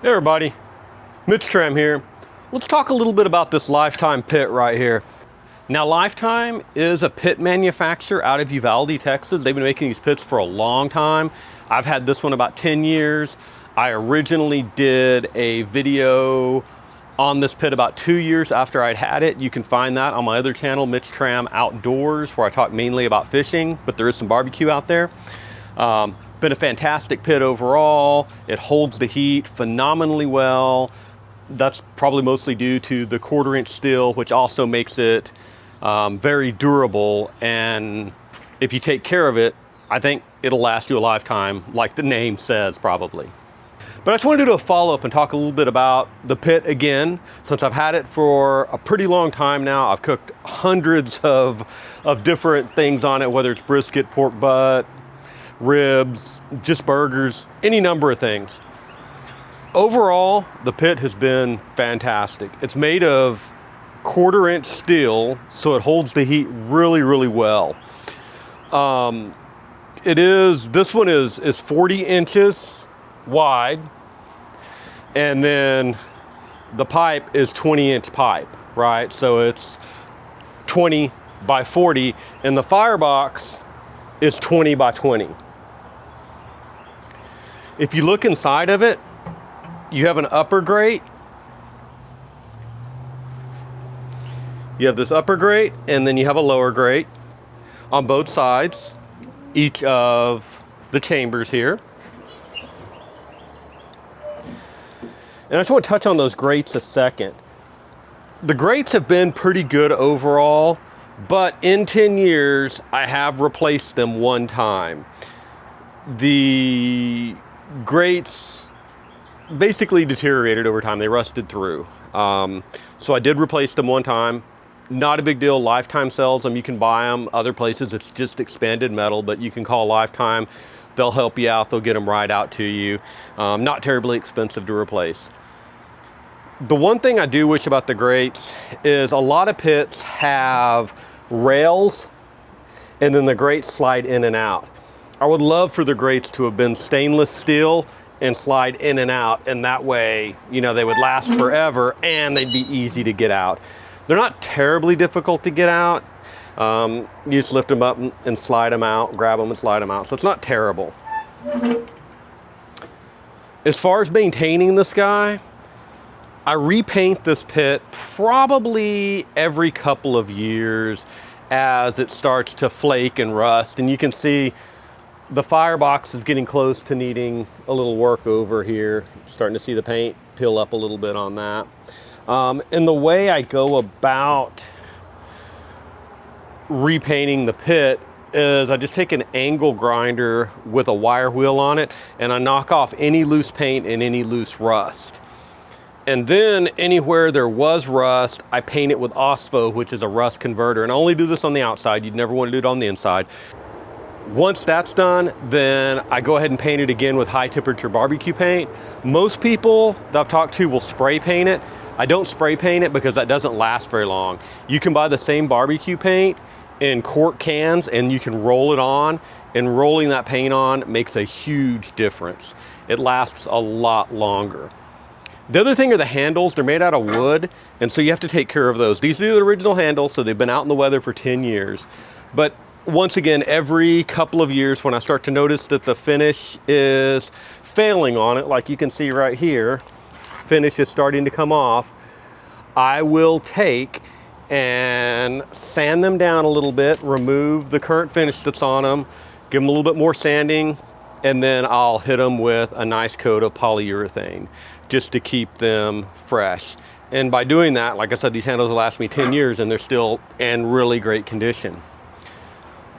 Hey everybody, Mitchtram here. Let's talk a little bit about this Lyfe Tyme pit right here. Now Lyfe Tyme is a pit manufacturer out of Uvalde, Texas. They've been making these pits for a long time. I've had this one about 10 years. I originally did a video on this pit about 2 years after I'd had it. You can find that on my other channel, Mitchtram Outdoors, where I talk mainly about fishing, but there is some barbecue out there. Been a fantastic pit overall. It holds the heat phenomenally well. That's probably mostly due to the 1/4-inch steel, which also makes it very durable. And if you take care of it, I think it'll last you a lifetime, like the name says probably. But I just wanted to do a follow-up and talk a little bit about the pit again. Since I've had it for a pretty long time now, I've cooked hundreds of different things on it, whether it's brisket, pork butt, ribs, just burgers, any number of things. Overall, the pit has been fantastic. It's made of 1/4-inch steel, so it holds the heat really, really well. This one is 40 inches wide, and then the pipe is 20-inch pipe, right? So it's 20 by 40, and the Firebox is 20 by 20. If you look inside of it, you have an upper grate. You have this upper grate, and then you have a lower grate on both sides, each of the chambers here. And I just want to touch on those grates a second. The grates have been pretty good overall, but in 10 years, I have replaced them one time. The grates basically deteriorated over time. They rusted through. So I did replace them one time. Not a big deal. Lyfe Tyme sells them. You can buy them other places. It's just expanded metal, but you can call Lyfe Tyme. They'll help you out. They'll get them right out to you. Not terribly expensive to replace. The one thing I do wish about the grates is a lot of pits have rails and then the grates slide in and out. I would love for the grates to have been stainless steel and slide in and out, and that way, you know, they would last forever and they'd be easy to get out. They're not terribly difficult to get out. You just lift them up and slide them out, grab them and slide them out. So it's not terrible. As far as maintaining this guy, I repaint this pit probably every couple of years as it starts to flake and rust. And you can see the Firebox is getting close to needing a little work over here. Starting to see the paint peel up a little bit on that. And the way I go about repainting the pit is I just take an angle grinder with a wire wheel on it, and I knock off any loose paint and any loose rust. And then anywhere there was rust, I paint it with OSPO, which is a rust converter. And I only do this on the outside. You'd never want to do it on the inside. Once that's done, then I go ahead and paint it again with high temperature barbecue paint. Most people that I've talked to will spray paint it. I don't spray paint it because that doesn't last very long. You can buy the same barbecue paint in quart cans and you can roll it on, and rolling that paint on makes a huge difference. It lasts a lot longer. The other thing are the handles. They're made out of wood, and so you have to take care of those. These are the original handles, so they've been out in the weather for 10 years. But once again, every couple of years when I start to notice that the finish is failing on it, like you can see right here, finish is starting to come off, I will take and sand them down a little bit, remove the current finish that's on them, give them a little bit more sanding, and then I'll hit them with a nice coat of polyurethane just to keep them fresh. And by doing that, like I said, these handles will last me 10 years and they're still in really great condition.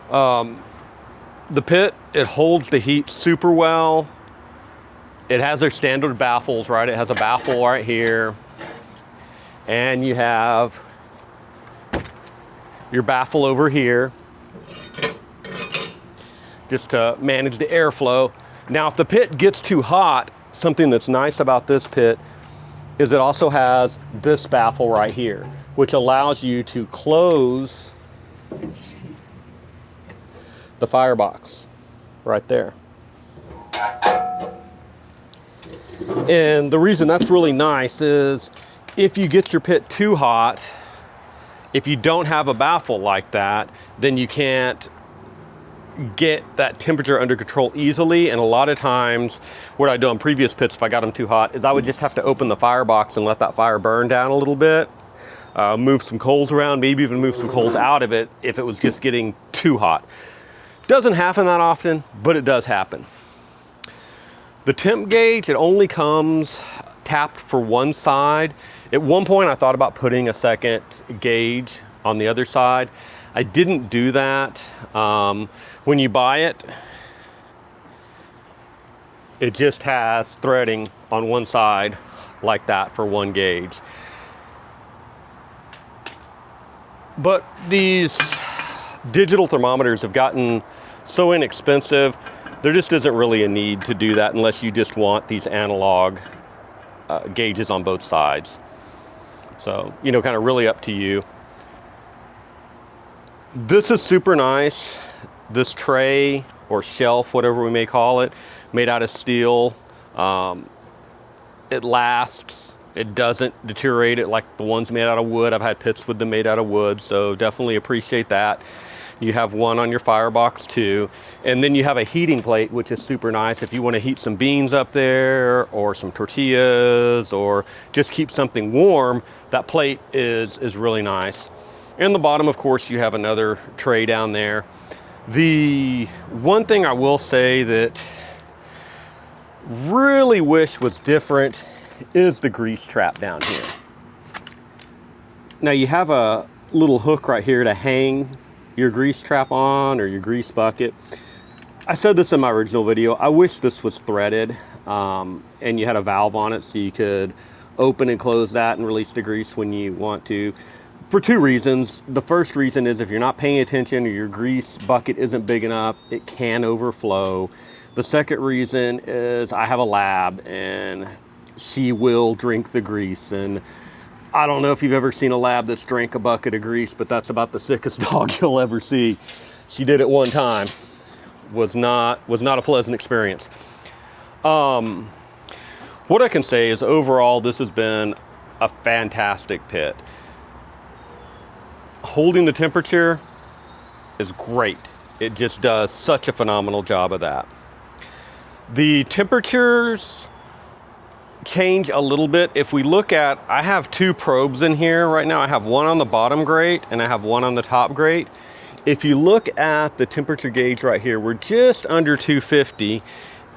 The pit, it holds the heat super well. It has their standard baffles, right? It has a baffle right here. And you have your baffle over here just to manage the airflow. Now, if the pit gets too hot, something that's nice about this pit is it also has this baffle right here, which allows you to close the Firebox right there. And the reason that's really nice is if you get your pit too hot, if you don't have a baffle like that, then you can't get that temperature under control easily. And a lot of times what I do on previous pits, if I got them too hot, is I would just have to open the firebox and let that fire burn down a little bit, move some coals around, maybe even move some coals out of it if it was just getting too hot. Doesn't happen that often, but it does happen. The temp gauge, it only comes tapped for one side. At one point I thought about putting a second gauge on the other side. I didn't do that. When you buy it, it just has threading on one side like that for one gauge. But these digital thermometers have gotten so inexpensive, there just isn't really a need to do that unless you just want these analog gauges on both sides. So, you know, kind of really up to you. This is super nice. This tray or shelf, whatever we may call it, made out of steel. It lasts. It doesn't deteriorate it like the ones made out of wood. I've had pits with them made out of wood, so definitely appreciate that. You have one on your firebox too. And then you have a heating plate, which is super nice if you want to heat some beans up there or some tortillas or just keep something warm. That plate is really nice. And the bottom, of course, you have another tray down there. The one thing I will say that really wish was different is the grease trap down here. Now you have a little hook right here to hang your grease trap on or your grease bucket. I said this in my original video, I wish this was threaded and you had a valve on it so you could open and close that and release the grease when you want to. For two reasons. The first reason is if you're not paying attention or your grease bucket isn't big enough, it can overflow. The second reason is I have a lab and she will drink the grease. And I don't know if you've ever seen a lab that's drank a bucket of grease, but that's about the sickest dog you'll ever see. She did it one time. Was not a pleasant experience. What I can say is overall this has been a fantastic pit. Holding the temperature is great. It just does such a phenomenal job of that. The temperatures change a little bit. If we look at, I have two probes in here right now. I have one on the bottom grate and I have one on the top grate. If you look at the temperature gauge right here, we're just under 250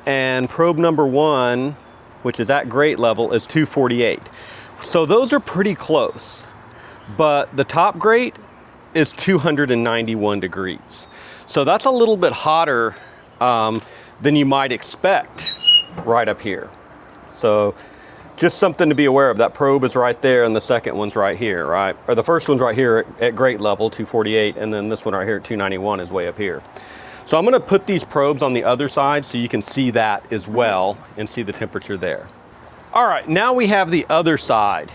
and probe number one, which is at grate level, is 248. So those are pretty close. But the top grate is 291 degrees. So that's a little bit hotter than you might expect right up here. So just something to be aware of. That probe is right there and the second one's right here, right? Or the first one's right here at grate level, 248, and then this one right here at 291 is way up here. So I'm gonna put these probes on the other side so you can see that as well and see the temperature there. All right, now we have the other side.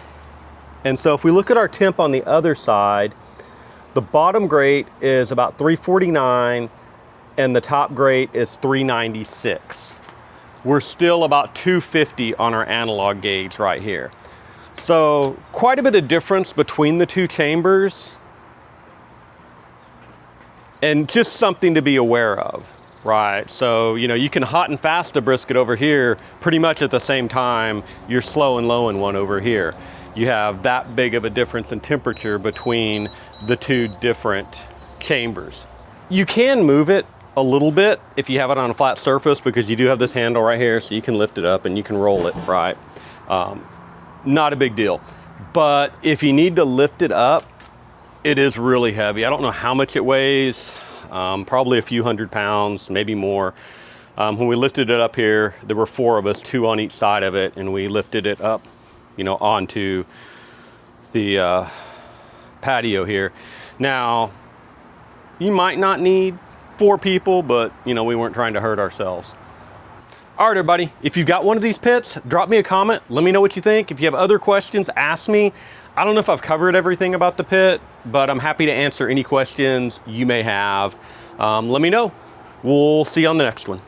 And so if we look at our temp on the other side, the bottom grate is about 349 and the top grate is 396. We're still about 250 on our analog gauge right here. So quite a bit of difference between the two chambers and just something to be aware of, right? So, you know, you can hot and fast a brisket over here pretty much at the same time you're slow and low in one over here. You have that big of a difference in temperature between the two different chambers. You can move it a little bit if you have it on a flat surface because you do have this handle right here so you can lift it up and you can roll it, right? Not a big deal. But if you need to lift it up, it is really heavy. I don't know how much it weighs, probably a few hundred pounds, maybe more. When we lifted it up here, there were four of us, two on each side of it, and we lifted it up, you know, onto the patio here. Now, you might not need 4 people, but you know, we weren't trying to hurt ourselves. All right, everybody, if you've got one of these pits, drop me a comment. Let me know what you think. If you have other questions, ask me. I don't know if I've covered everything about the pit, but I'm happy to answer any questions you may have. Let me know. We'll see you on the next one.